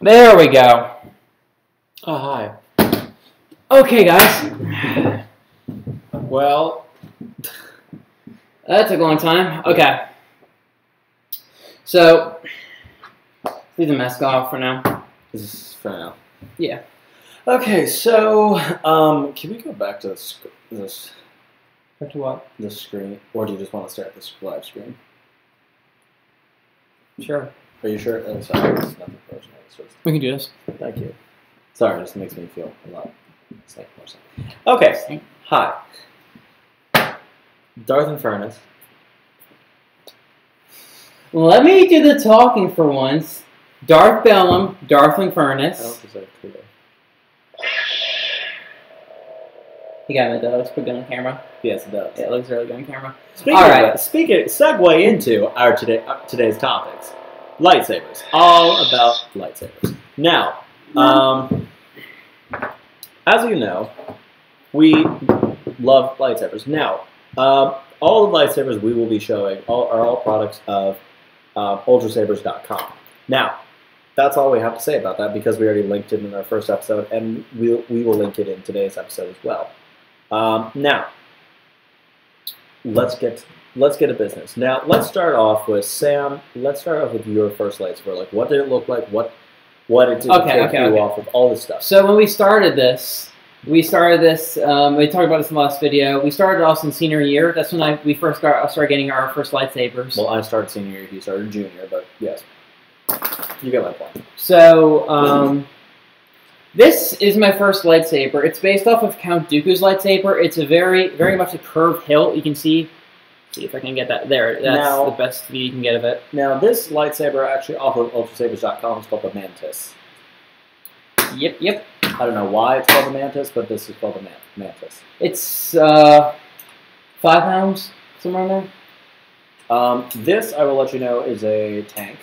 There we go. Oh, hi. Okay, guys. Well, That took a long time. Okay. So, leave the mask off for now. this is for now. Yeah. Okay, so can we go back to this Back to what? this screen, or do you just want to stare at this live screen? Sure. Are you sure? Oh, sorry, it's nothing personal. It's just, We can do this. thank you. Sorry, this makes me feel a lot. It's like more sense. Okay. Hi. Darth Infernus. Let me do the talking for once. Darth Bellum, Darth I don't Infernus. deserve to do. You got me, though. Let's put it on camera. Yes, it does. Yeah, it looks really good on camera. Alright, segue into our today's topics. Lightsabers. All about lightsabers. Now, as you know, we love lightsabers. Now, all the lightsabers we will be showing are all products of ultrasabers.com. Now, that's all we have to say about that because we already linked it in our first episode, and we will link it in today's episode as well. Now, let's get to business. Now, let's start off with Sam. Let's start off with your first lightsaber. Like, what did it look like? What did it take you off of? All this stuff. So when we started this, we talked about this in the last video. We started off in senior year. That's when we first started getting our first lightsabers. Well, I started senior year. He started junior, but yes. You get my point. So, this is my first lightsaber. It's based off of Count Dooku's lightsaber. It's a very much a curved hilt. You can see if I can get that there. That's the best view you can get of it. Now, this lightsaber actually off of ultrasabers.com is called the Mantis. Yep. I don't know why it's called the Mantis, but this is called the Mantis. It's 5 pounds, somewhere in there. This, I will let you know, is a tank.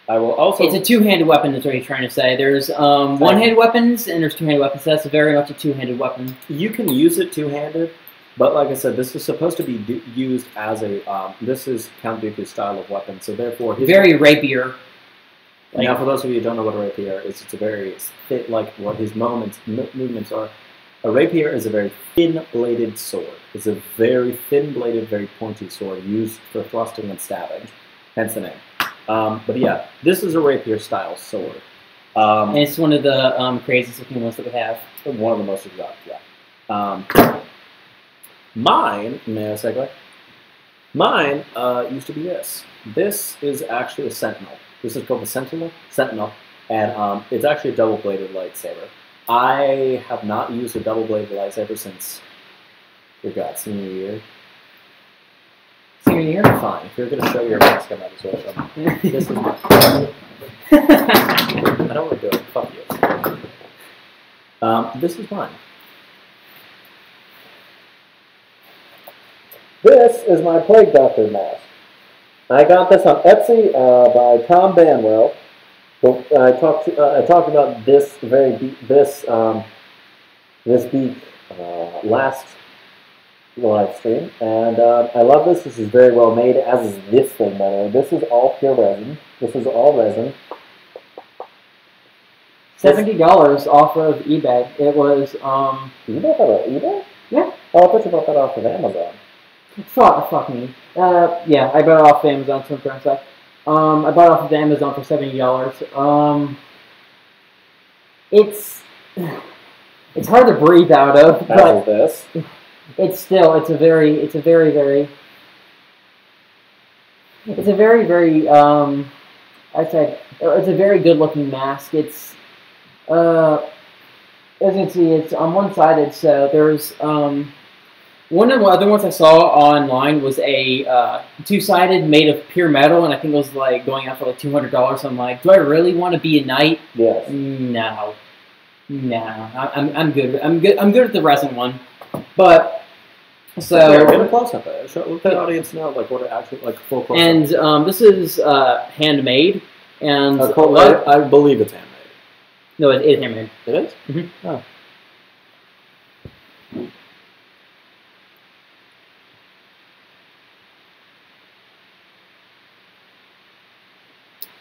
I will also... It's a two-handed weapon, is what you're trying to say. There's one-handed weapons, and there's two-handed weapons. That's very much a two-handed weapon. You can use it two-handed, but like I said, this is supposed to be used as a... this is Count Dooku's style of weapon, so therefore... Very rapier. Now, for those of you who don't know what a rapier is, it's a very thin, like what his movements are. A rapier is a very thin-bladed sword. It's a very thin-bladed, very pointy sword used for thrusting and stabbing, hence the name. But yeah, this is a rapier-style sword. And it's one of the craziest-looking ones that we have. One of the most exotic, yeah. Mine, may I segue? Mine used to be this. This is actually a Sentinel. This is called the Sentinel, and it's actually a double-bladed lightsaber. I have not used a double-bladed lightsaber since, senior year. Senior year? Fine. If you're going to show your mask, I might as well show them. This is mine. I don't want to do it. Fuck you. This is mine. This is my Plague Doctor mask. I got this on Etsy by Tom Banwell. I talked about this last live stream, and I love this. This is very well made, as is this thing, by the way. This is all pure resin. This is all resin. $70 off of eBay. It was You bought that on eBay? Yeah. Oh, I thought you bought that off of Amazon. Fuck me. Yeah, I bought it off of Amazon. So I bought it off of Amazon for $70. It's hard to breathe out of. How is this? It's a very good looking mask. It's as you can see, it's on one-sided, so there's one of the other ones I saw online was a two-sided made of pure metal, and I think it was like going out for like $200. I'm like, do I really want to be a knight? Yes. No. I'm good. I'm good at the resin one, but. So get a close up. Let the audience know like what it actually like full close up. And this is handmade, and I believe it's handmade. No, it is handmade. It is? Mm-hmm. Oh.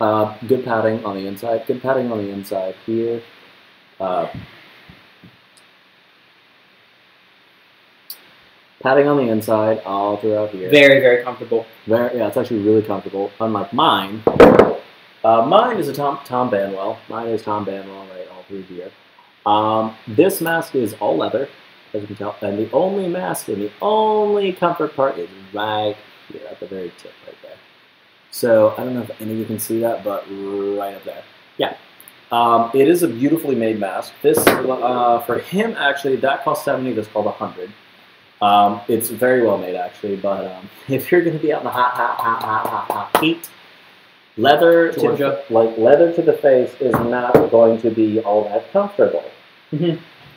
Good padding on the inside. Good padding on the inside here. Padding on the inside all throughout here. Very, very comfortable. Yeah, it's actually really comfortable. Unlike mine. Mine is a Tom Banwell. Mine is Tom Banwell right all through here. This mask is all leather, as you can tell. And the only mask and the only comfort part is right here at the very tip right there. So I don't know if any of you can see that, but right up there. Yeah. It is a beautifully made mask. This, for him, actually, that cost 70. This called 100. It's very well made, actually. But if you're going to be out in the hot heat, leather to the face is not going to be all that comfortable.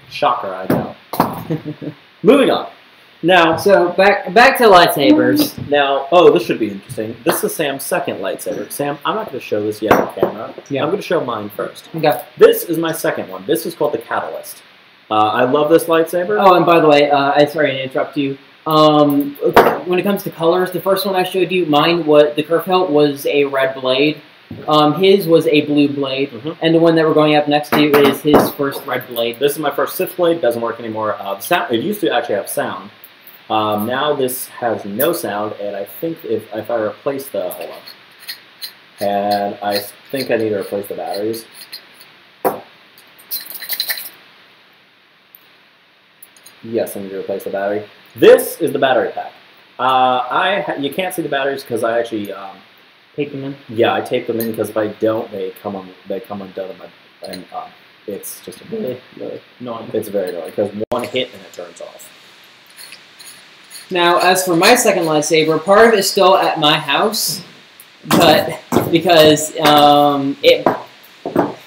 Shocker, I know. Moving on. Now, so back to lightsabers. Now, oh, this should be interesting. This is Sam's second lightsaber. Sam, I'm not going to show this yet on camera. Yeah. I'm going to show mine first. Okay. This is my second one. This is called the Catalyst. I love this lightsaber. Oh, and by the way, I'm sorry to interrupt you. When it comes to colors, the first one I showed you, mine, the curve hilt was a red blade. His was a blue blade, and the one that we're going up next to is his first red blade. This is my first Sith blade. Doesn't work anymore. It used to actually have sound. Now this has no sound, and I think if I replace the hold on, and I think I need to replace the batteries. Yes, I need to replace the battery. This is the battery pack. You can't see the batteries because I actually tape them in. Yeah, I tape them in because if I don't, they come undone, and it's just really annoying. It's very annoying because one hit and it turns off. Now, as for my second lightsaber, part of it is still at my house, but because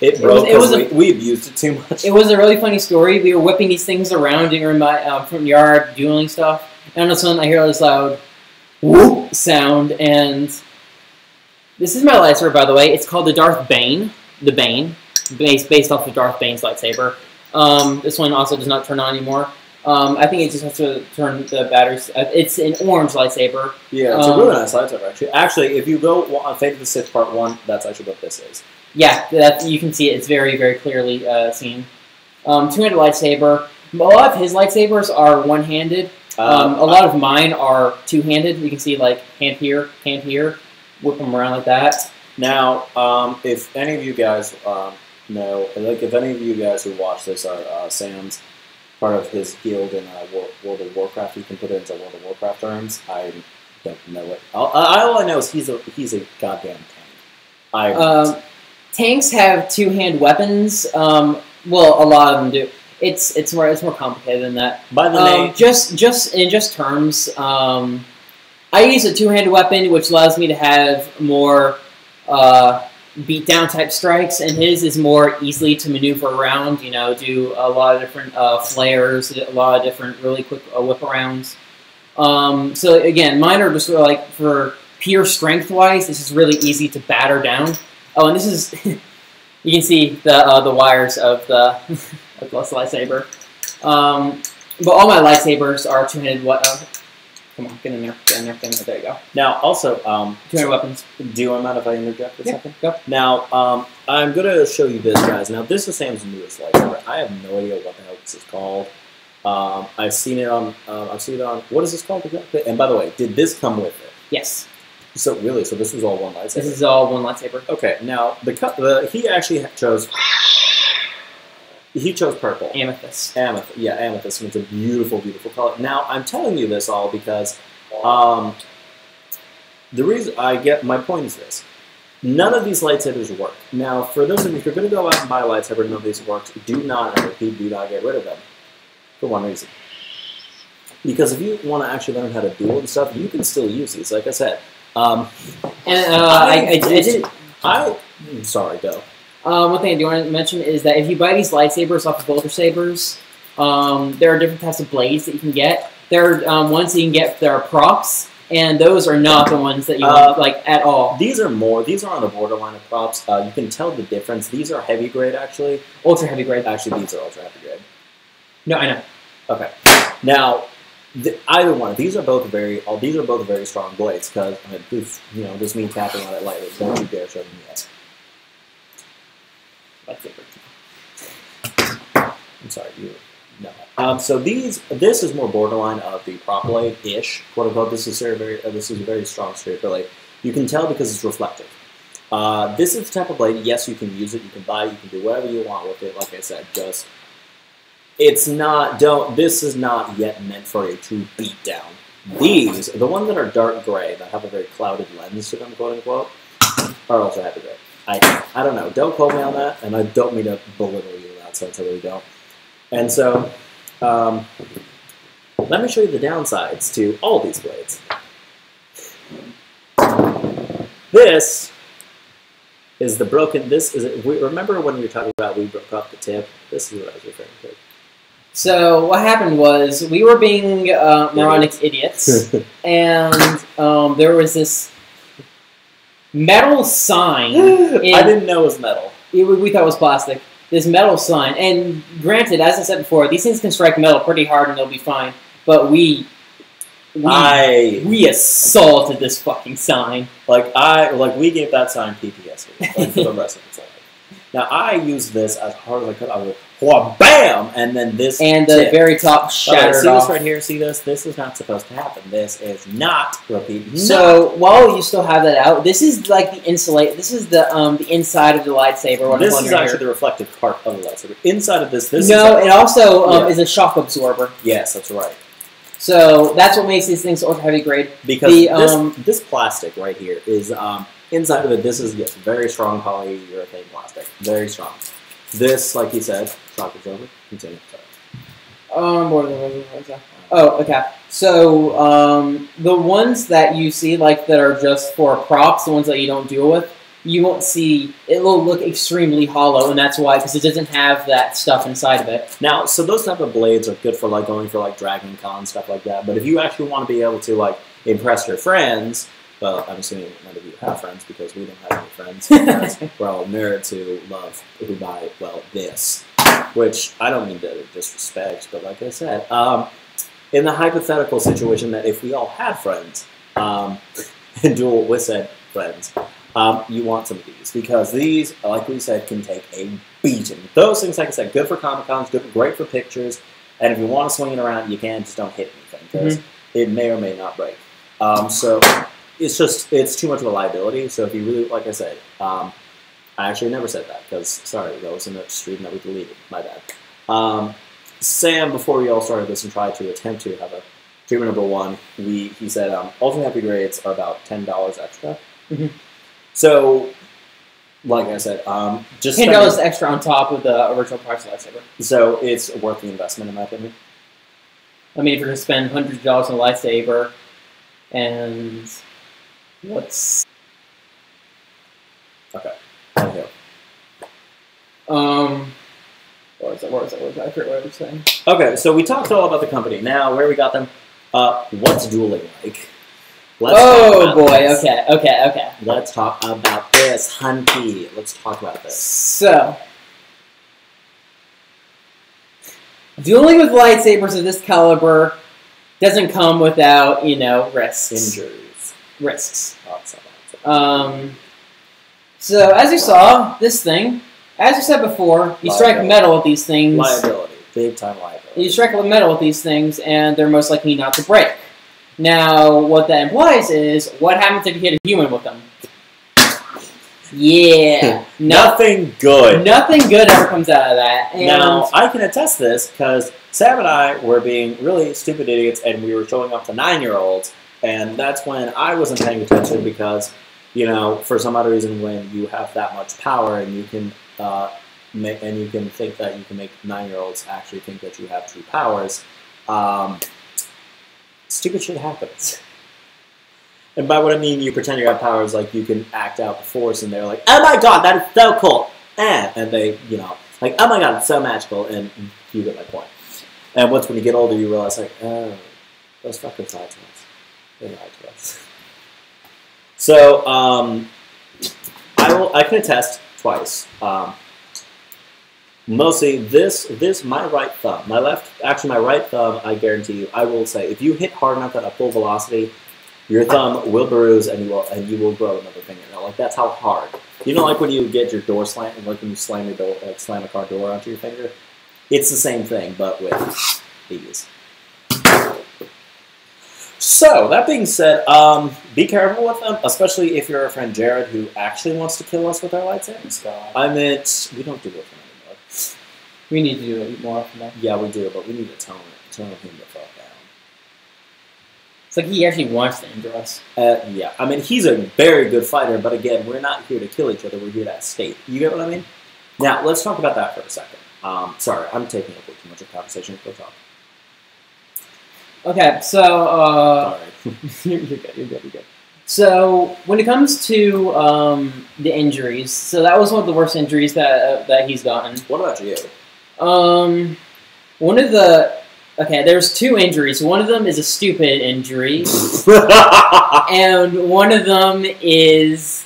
it broke because we abused it too much. It was a really funny story. We were whipping these things around in my front yard, dueling stuff, and all of a sudden I hear this loud whoop sound, and this is my lightsaber, by the way. It's called the Darth Bane, based off of Darth Bane's lightsaber. This one also does not turn on anymore. I think it just has to turn the batteries. It's an orange lightsaber. Yeah, it's a really nice lightsaber, actually. Actually, if you go on Fate of the Sith Part 1, that's actually what this is. Yeah, you can see it. It's very, very clearly seen. Two-handed lightsaber. A lot of his lightsabers are one-handed. A lot of mine are two-handed. You can see, like, hand here, whip them around like that. Now, if any of you guys know, like, if any of you guys who watch this are Sam's part of his guild in World of Warcraft, you can put it into World of Warcraft terms. I don't know it. All I know is he's a goddamn tank. Tanks have two-hand weapons. Well, a lot of them do. It's more complicated than that. By the name, just in terms, I use a two-handed weapon, which allows me to have more beat-down type strikes, and his is more easily to maneuver around. You know, do a lot of different flares, a lot of different really quick whip-arounds. So again, mine are just like for pure strength-wise. This is really easy to batter down. Oh, and this is you can see the wires of the lightsaber. But all my lightsabers are two-handed. Come on, get in there. There you go. Now, also, two-handed weapons. Do you mind if I interject a second? Go. Now, I'm going to show you this, guys. Now, this is Sam's newest lightsaber. I have no idea what the hell this is called. I've seen it on. What is this called exactly? And by the way, did this come with it? Yes. So really, so this was all one lightsaber. This is all one lightsaber. Okay. Now, he actually chose. He chose purple. Amethyst. Yeah, amethyst. It's a beautiful, beautiful color. Now, I'm telling you this all because the reason my point is this. None of these lightsabers work. Now, for those of you, if you're going to go out and buy a lightsaber and none of these works, do not, and repeat, do not get rid of them. For one reason. Because if you want to actually learn how to duel and stuff, you can still use these, like I said. Sorry, go. One thing I do want to mention is that if you buy these lightsabers off of Vulture Sabers, there are different types of blades that you can get. There are ones that you can get that are props, and those are not the ones that you want, like, at all. These are on the borderline of props. You can tell the difference. These are heavy grade, actually. Ultra heavy grade. Actually, these are ultra heavy grade. No, I know. Okay. Now, either one. These are both very strong blades. Because I mean, this me tapping on it lightly. Don't you dare show me yet. I'm sorry, you. No. So this is more borderline of the prop blade-ish, quote unquote. This is a very strong straight blade. You can tell because it's reflective. This is the type of blade. Yes, you can use it. You can buy it. You can do whatever you want with it. Like I said, just it's not. This is not yet meant for a true beat down. These, the ones that are dark gray that have a very clouded lens to them, quote unquote, are also heavy gray. I don't know. Don't quote me on that, and I don't mean to belittle you in that sense. I really don't. And so, let me show you the downsides to all these blades. This is the broken. Remember when we were talking about we broke off the tip? This is what I was referring to. So what happened was we were being moronic idiots, and there was this metal sign. I didn't know it was metal. We thought it was plastic. This metal sign, and granted, as I said before, these things can strike metal pretty hard and they'll be fine. But we assaulted this fucking sign. We gave that sign PTSD for the rest of the time. Now I used this as hard as I could. I was like, bam, and then this and the very top shattered see off. This right here? See this? This is not supposed to happen. This is not repeat. So while you still have that out, this is like the insulate. This is the inside of the lightsaber. This is actually the reflective part of the lightsaber. Inside of this it also is a shock absorber. Yes, that's right. So that's what makes these things ultra heavy grade. Because this plastic right here is inside of it. This is very strong polyurethane plastic, very strong. This, like you said, shock absorber. Continue. Oh, okay. So the ones that you see that are just for props, the ones that you don't deal with, you won't see. It will look extremely hollow, and that's why, because it doesn't have that stuff inside of it. Now, so those type of blades are good for going for Dragon Con stuff like that. But if you actually want to be able to impress your friends. Well, I'm assuming none of you have friends because we don't have any friends. We're all nerds who buy, this. Which, I don't mean to disrespect, but like I said, in the hypothetical situation that if we all had friends, and dual with said friends, you want some of these. Because these, like we said, can take a beating. Those things, like I said, good for Comic-Cons, great for pictures, and if you want to swing it around, you can, just don't hit anything, because it may or may not break. So... It's too much of a liability. So if you really, like I said, I actually never said that because, sorry, that was in a stream that we deleted. My bad. Sam, before we all started this and tried to attempt to have a treatment number one, he said ultra happy grades are about $10 extra. So, like I said, just $10 extra on top of the original price of lightsaber. So it's worth the investment, in my opinion. I mean, if you're going to spend hundreds of dollars on a lightsaber, and what's okay? Right here. What was that? I forget what I was saying. Okay, so we talked all about the company. Now, where we got them? What's dueling like? This. Okay. Let's talk about this, hunty. Let's talk about this. So, dueling with lightsabers of this caliber doesn't come without, risks. Injuries. Risks. So, as you saw, this thing, as you said before, you strike metal with these things. Liability. Big time liability. You strike metal with these things, and they're most likely not to break. Now, what that implies is, what happens if you hit a human with them? Yeah. Nothing good. Nothing good ever comes out of that. And now, I can attest this, because Sam and I were being really stupid idiots, and we were showing up to 9-year-olds, and that's when I wasn't paying attention, because, for some odd reason, when you have that much power, and you can think that you can make 9-year-olds actually think that you have true powers, stupid shit happens. And by what I mean, you pretend you have powers, like you can act out the force, and they're like, "Oh my god, that is so cool!" And they, "Oh my god, it's so magical," and you get my point. And once when you get older, you realize, oh, those fuckers lied to us. They lied to us. So, I can attest twice. Mostly this my right thumb. My left, actually my right thumb, I guarantee you, I will say, if you hit hard enough at a full velocity, your thumb will bruise and you will grow another fingernail. Like that's how hard. You know, like when you get your door slammed, like when you slam your door, like slam a car door onto your finger. It's the same thing, but with these. So that being said, be careful with them, especially if you're our friend Jared who actually wants to kill us with our lightsabers. I meant we don't do it with him anymore. We need to do it more often. Though. Yeah, we do, but we need to tone him the fuck down. It's like he actually wants to injure us. Yeah, I mean he's a very good fighter, but again, we're not here to kill each other. We're here to escape. You get what I mean? Now let's talk about that for a second. Sorry, I'm taking up way too much of conversation. Go talk. Okay, so you're good. So when it comes to the injuries, so that was one of the worst injuries that he's gotten. What about you? One of the there's two injuries. One of them is a stupid injury, and one of them is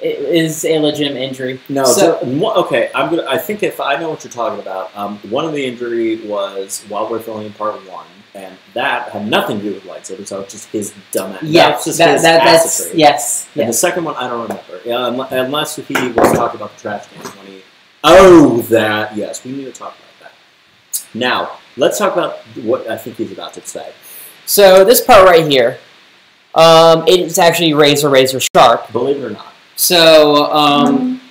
a legitimate injury. No, so, okay. I think if I know what you're talking about, one of the injury was while we're filming part 1. And that had nothing to do with lightsabers, so it's just his dumb ass. Yes, that's yes. And the second one, I don't remember. Unless he was talking about the trash can when he. Oh, that yes, we need to talk about that. Now, let's talk about what I think he's about to say. So this part right here, it's actually razor sharp. Believe it or not. So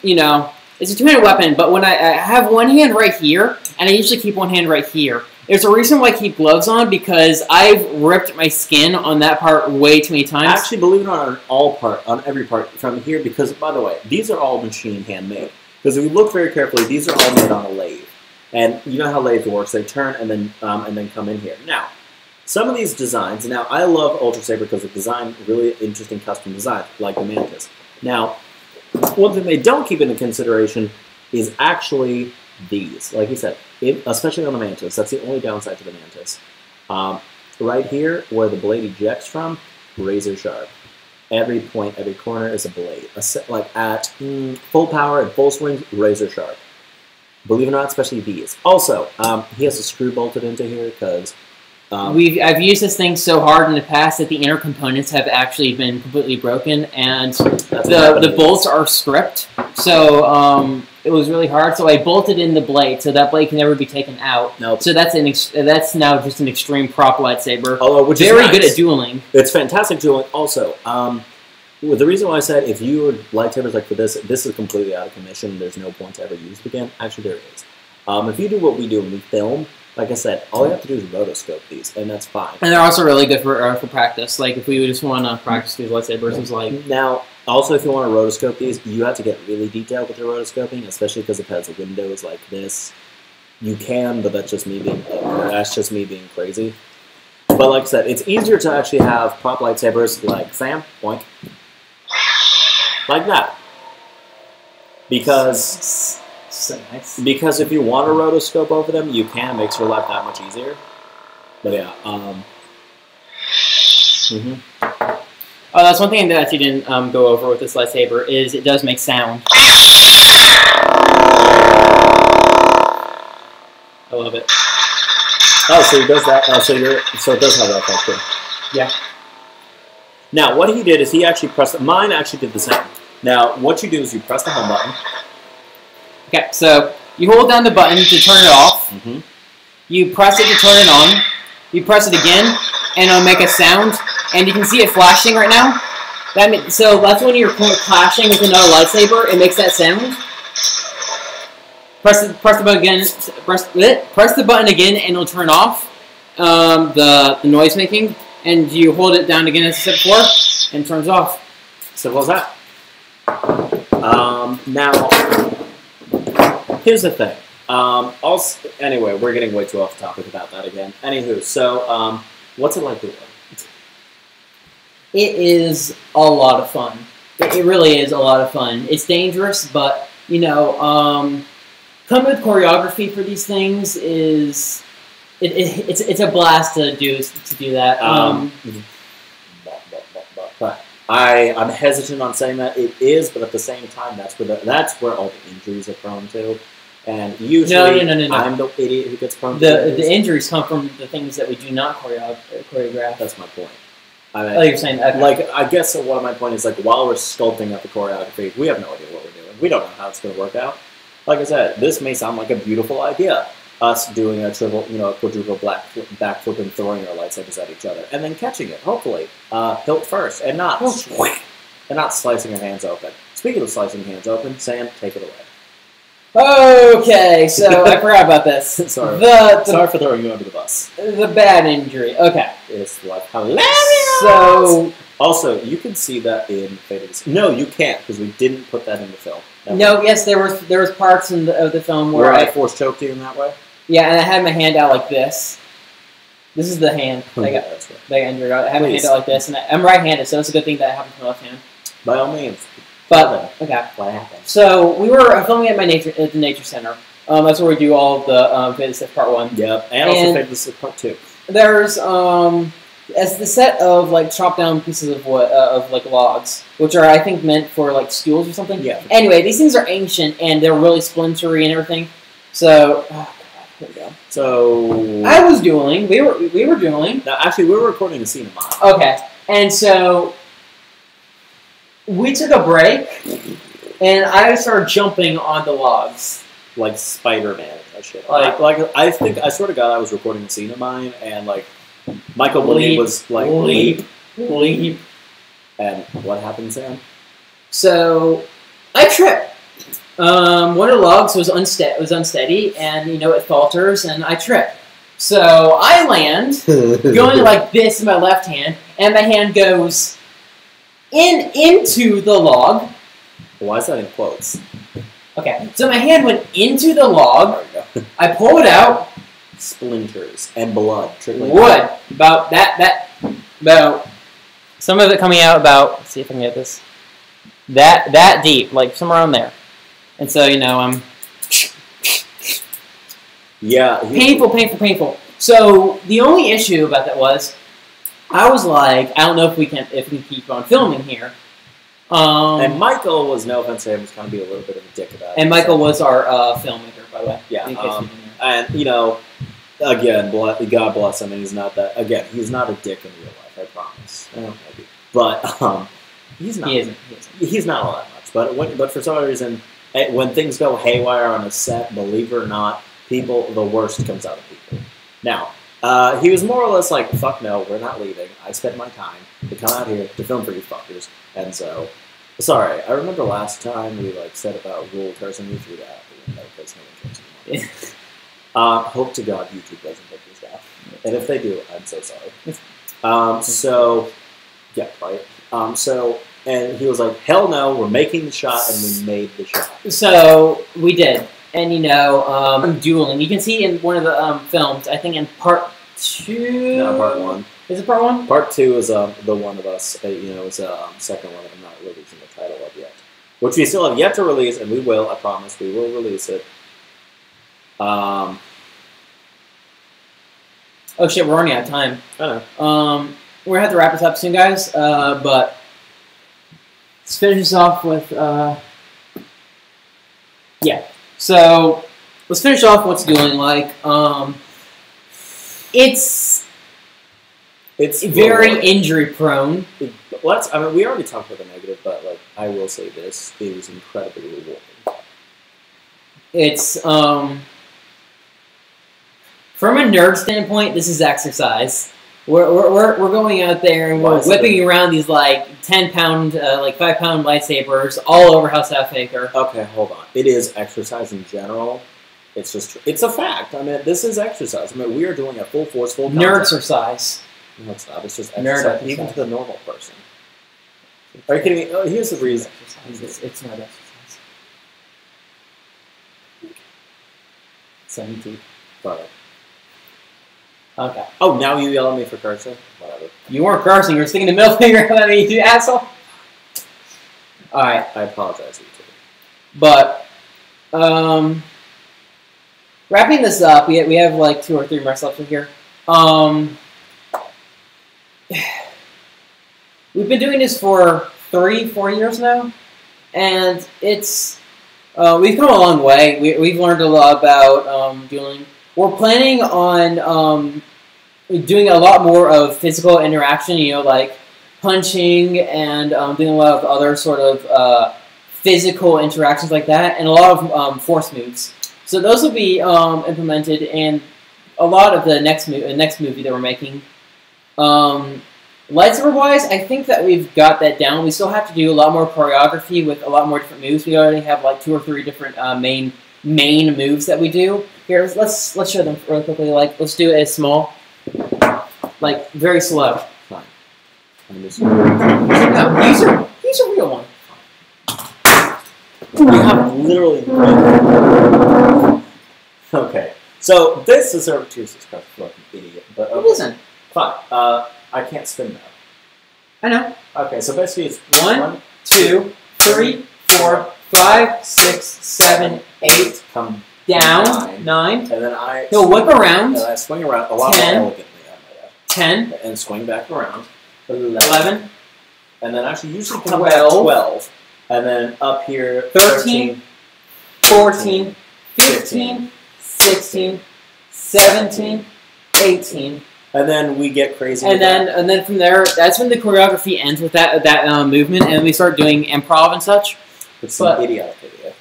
you know, it's a two-handed weapon, but when I have one hand right here, and I usually keep one hand right here. There's a reason why I keep gloves on, because I've ripped my skin on that part way too many times. Actually, believe it or not, on every part from here, because, by the way, these are all machine handmade. Because if you look very carefully, these are all made on a lathe. And you know how lathe works. They turn and then come in here. Now, some of these designs, now I love Ultra Saber because they design really interesting custom designs, like the Mantis. Now, one thing they don't keep into consideration is actually these. Like you said, especially on the Mantis, that's the only downside to the Mantis. Right here, where the blade ejects from, razor sharp. Every point, every corner is a blade. Like at full power and full swing, razor sharp. Believe it or not, especially these. Also, he has a screw bolted into here because I've used this thing so hard in the past that the inner components have actually been completely broken, and the bolts are stripped. So it was really hard. So I bolted in the blade, so that blade can never be taken out. Nope. So that's now just an extreme prop lightsaber. Which very is nice. Good at dueling. It's fantastic dueling. Also, the reason why I said if you were lightsabers like for this is completely out of commission. There's no point to ever use it again. Actually, there is. If you do what we do and we film. Like I said, all you have to do is rotoscope these, and that's fine. And they're also really good for practice. Like, if we just want to practice these lightsabers, it's like... Now, also, if you want to rotoscope these, you have to get really detailed with your rotoscoping, especially because it has windows like this. You can, but that's just me being crazy. But like I said, it's easier to actually have prop lightsabers like Sam, boink, like that. Because... So nice. Because if you want to rotoscope over them, you can. It makes your life that much easier. But yeah. Oh, that's one thing that you didn't go over with this lightsaber is it does make sound. I love it. Oh, so he does that. So it does have that effect too. Yeah. Now, what he did is he actually pressed. Mine actually did the same. Now, what you do is you press the home button. Okay, so you hold down the button to turn it off. Mm-hmm. You press it to turn it on. You press it again, and it'll make a sound. And you can see it flashing right now. So that's when you're clashing with another lightsaber. It makes that sound. Press the button again. Press the button again, and it'll turn off the noise making. And you hold it down again as I said before, and it turns off. Simple as that. Now. Here's the thing. Anyway, we're getting way too off topic about that again. Anywho, so what's it like to work? It is a lot of fun. It really is a lot of fun. It's dangerous, but you know, coming with choreography for these things is it's a blast to do that. But I'm hesitant on saying that it is, but at the same time, that's where all the injuries are prone to. And usually, No. I'm the idiot who gets prone to The injuries come from the things that we do not choreograph. That's my point. I mean, Oh, you're saying that. Like, I guess one of my point is, like, while we're sculpting out the choreography, we have no idea what we're doing. We don't know how it's going to work out. Like I said, this may sound like a beautiful idea. Us doing a quadruple backflip and throwing our lightsabers at each other, and then catching it, hopefully, hilt first, and not slicing our hands open. Speaking of slicing hands open, Sam, take it away. Okay, so I forgot about this. Sorry. Sorry for throwing you under the bus. The bad injury. Okay. It's like hilarious. So also, you can see that in Fate of the Sea. No, you can't because we didn't put that in the film. Yes, there was parts of the film where I force choked you in that way. Yeah, and I had my hand out like this. This is the hand that I got injured. I had my hand out like this, and I'm right-handed, so it's a good thing that happened to my left hand. By all means. But okay, what happened? So we were filming at the nature center. That's where we do all of the Fate of the Sith Part 1. Yep, and also Fate of the Sith Part 2. There's as the set of like chopped down pieces of wood of like logs, which are I think meant for like stools or something. Yeah. Anyway, these things are ancient and they're really splintery and everything. So here we go. So I was dueling. We were dueling. No, actually, we were recording a scene of mine. Okay, and so we took a break, and I started jumping on the logs like Spider-Man and shit. Like I think I swear to God, I was recording a scene of mine, and like Michael Williams was like leap. And what happened, Sam? So I tripped. One of the logs was unsteady, and it falters, and I trip. So I land, going like this in my left hand, and my hand goes into the log. Why is that in quotes? Okay, so my hand went into the log. I pull it out. Splinters and blood trickling. Wood about about some of it coming out about. Let's see if I can get this. That deep, like somewhere around there. And so, I'm... Yeah. Painful. So, the only issue about that was, I was like, I don't know if we can keep on filming here. And Michael was, no offense to him, was kind of be a little bit of a dick about it. And Michael was our filmmaker, by the way. Yeah. And, again, God bless him, and he's not that... Again, he's not a dick in real life, I promise. Maybe. But, he's not. He isn't. He's not all that much. But for some reason... When things go haywire on a set, believe it or not, the worst comes out of people. Now, he was more or less like, fuck no, we're not leaving. I spent my time to come out here to film for you fuckers. And so, sorry, I remember last time we said about Rule cursing you through that. Because no one cares anymore. Hope to God YouTube doesn't take this down. And if they do, I'm so sorry. Yeah, right. And he was like, hell no, we're making the shot, and we made the shot. So, we did. And, I'm dueling. You can see in one of the films, I think in Part 2... No, Part 1. Is it Part 1? Part 2 is the one of us, it's a second one that I'm not releasing the title of yet. Which we still have yet to release, and we will, I promise, we will release it. Oh shit, we're running out of time. I know. We're going to have to wrap this up soon, guys, but... Let's finish this off with, yeah. So, let's finish off what's doing like. It's very injury prone. We already talked about the negative, but I will say this: it was incredibly rewarding. It's from a nerd standpoint, this is exercise. We're going out there and we're whipping around these 10-pound, 5-pound lightsabers all over House Half-Acre. Okay, hold on. It is exercise in general. It's just it's a fact. This is exercise. We are doing a full force, full contact. Nerd-exercise. No, it's not. It's just exercise, even to the normal person. Are you kidding me? Oh, here's the reason. It's not exercise. 17. Got it. Okay. Oh, now you yell at me for cursing? Whatever. You weren't cursing. You were sticking the middle finger at me, you asshole. Alright. I apologize to you too. But, wrapping this up, we have 2 or 3 more stuff in here. We've been doing this for 3-4 years now, and it's We've come a long way. We've learned a lot about dealing. We're planning on doing a lot more of physical interaction. You know, like punching and doing a lot of other sort of physical interactions like that, and a lot of force moves. So those will be implemented in a lot of the next movie that we're making. Lightsaber-wise, I think that we've got that down. We still have to do a lot more choreography with a lot more different moves. We already have like 2 or 3 different main moves that we do. Here, let's show them really quickly. Like, let's do it as small, like very slow. Fine. I'm just No, these are real ones. You have literally no. Okay. So this is our Jesus Christ, fucking idiot. But okay. Listen. Fine. I can't spin that. I know. Okay, so basically it's 1, 2, 3, 4, 5, 6, 7, 8. Come down. 9. And then He'll whip around. And I swing around a lot more 10. elegantly. 10. And swing back around. 11. And then actually usually come back 12. And then up here 13. 14. 15. 16. 17. 18. And then we get crazy. And then from there, that's when the choreography ends with that movement, and we start doing improv and such. It's some idiotic idea.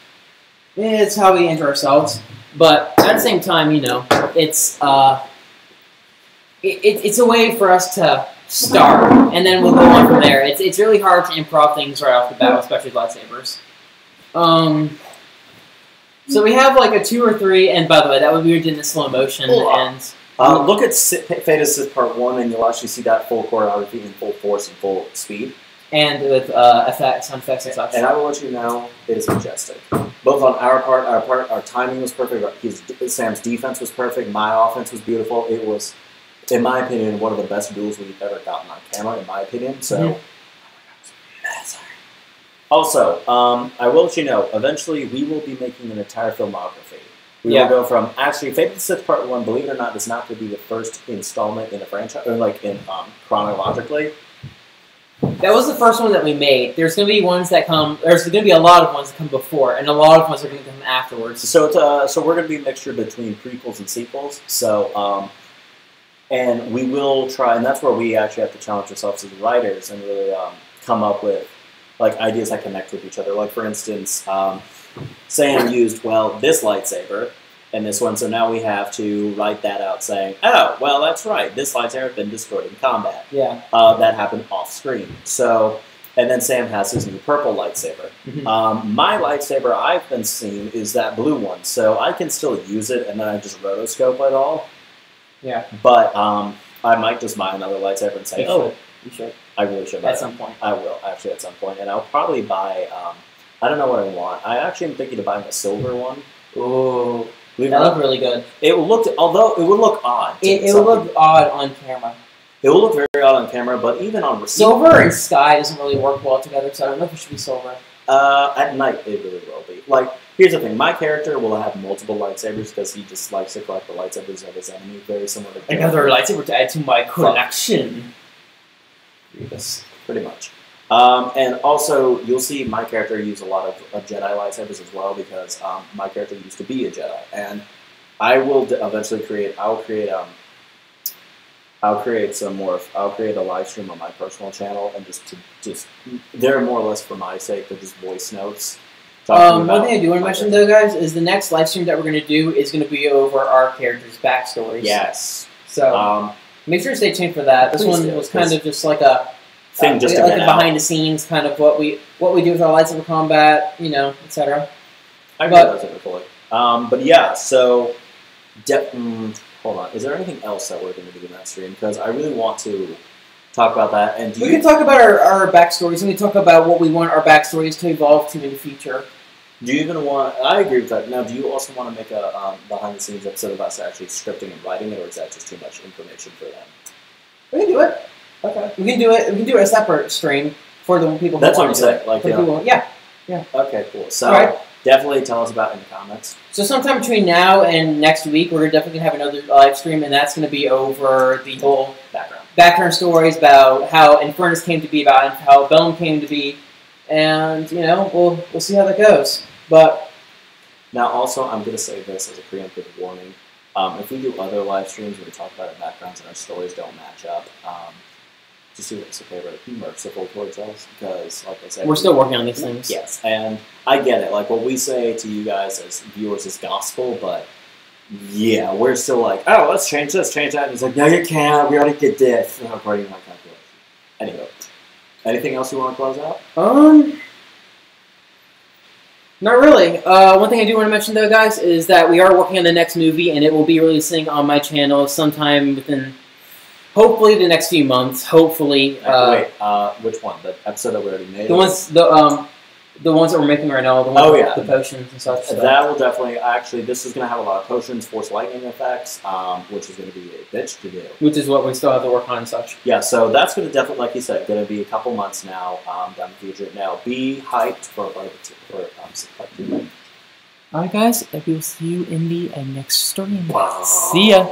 It's how we enter ourselves, but at the same time, you know, it's it's a way for us to start, and then we'll go on from there. It's really hard to improv things right off the bat, especially lightsabers. So we have like a 2 or 3, and by the way, that would be in the slow motion and. Look at Fate of Sith Part 1, and you'll actually see that full choreography in full force and full speed. And with sound effects and such. And I will let you know, it is majestic. Both on our part, our timing was perfect, Sam's defense was perfect, my offense was beautiful. It was, in my opinion, one of the best duels we've ever gotten on camera, in my opinion. So, Also, I will let you know, eventually we will be making an entire filmography. We will go from, actually, Fate of the Sith Part 1, believe it or not, is not going to be the first installment in a franchise, or like in chronologically. That was the first one that we made. There's going to be ones that come, there's going to be a lot of ones that come before, and a lot of ones are going to come afterwards. So it's, so we're going to be a mixture between prequels and sequels, so, and we will try, and that's where we actually have to challenge ourselves as writers and really come up with, like, ideas that connect with each other. Like, for instance, Sam used, well, this lightsaber and this one, so now we have to write that out saying, oh, well, that's right, this lightsaber has been destroyed in combat. Yeah. That happened off screen. So, and then Sam has his new purple lightsaber. My lightsaber I've been seeing is that blue one, so I can still use it, and then I just rotoscope it all. Yeah. But I might just buy another lightsaber and say, you should. I really should buy At some point. I will, actually, at some point. And I'll probably buy, I don't know what I want. I actually am thinking of buying a silver one. Ooh. That look really good. It will look, although it would look odd. It will look odd on camera. It will look very odd on camera, but even on silver and sky doesn't really work well together, so I don't know if it should be silver. At night, it really will be. Like, here's the thing. My character will have multiple lightsabers because he just likes to collect the lightsabers of his enemy, very similar to another lightsaber to add to my collection. Yes, pretty much. And also, you'll see my character use a lot of Jedi lightsabers as well because my character used to be a Jedi, and I will eventually create. I'll create a live stream on my personal channel and just they're more or less for my sake. They're just voice notes. One thing I do want to mention though, guys, is the next live stream that we're going to do is going to be over our characters' backstories. Yes. So make sure to stay tuned for that. This one was kind of just like a thing, just like a behind the scenes kind of what we do with our lightsaber combat, you know, etc. I realize it fully. But yeah, so hold on. Is there anything else that we're going to do in that stream? Because I really want to talk about that. And we can talk about our backstories, and we talk about what we want our backstories to evolve to in the future. Do you even want? I agree with that. Now, do you also want to make a behind-the-scenes episode of us actually scripting and writing it, or is that just too much information for them? We can do it. Okay. We can do it. We can do a separate stream for the people who want to do it. That's what I'm saying. Like, yeah. Okay, cool. So definitely tell us about it in the comments. So sometime between now and next week, we're definitely going to have another live stream, and that's going to be over the whole background stories about how Infernus came to be, about how Bellum came to be, and you know we'll see how that goes. But Now, also, I'm going to say this as a preemptive warning. If we do other live streams where we talk about our backgrounds and our stories don't match up, just do us a favor, be merciful towards us, because, like I said, We're still working on these things. Yes, and I get it. Like, what we say to you guys as viewers is gospel, but yeah, we're still like, oh, let's change this, change that. And it's like, no, you can't. We already did this. According to my calculation. Anyway, anything else you want to close out? Not really. One thing I do want to mention, though, guys, is that we are working on the next movie, and it will be releasing on my channel sometime within, hopefully, the next few months. Hopefully. Wait, which one? The episode that we already made? The ones that we're making right now. The ones with the potions and such. So. That will definitely. Actually, this is going to have a lot of potions, force lightning effects, which is going to be a bitch to do. Which is what we still have to work on and such. Yeah, so that's going to definitely, like you said, going to be a couple months now down the future. Now, be hyped for part 2. Alright, guys. We will see you in the next stream. Wow. See ya.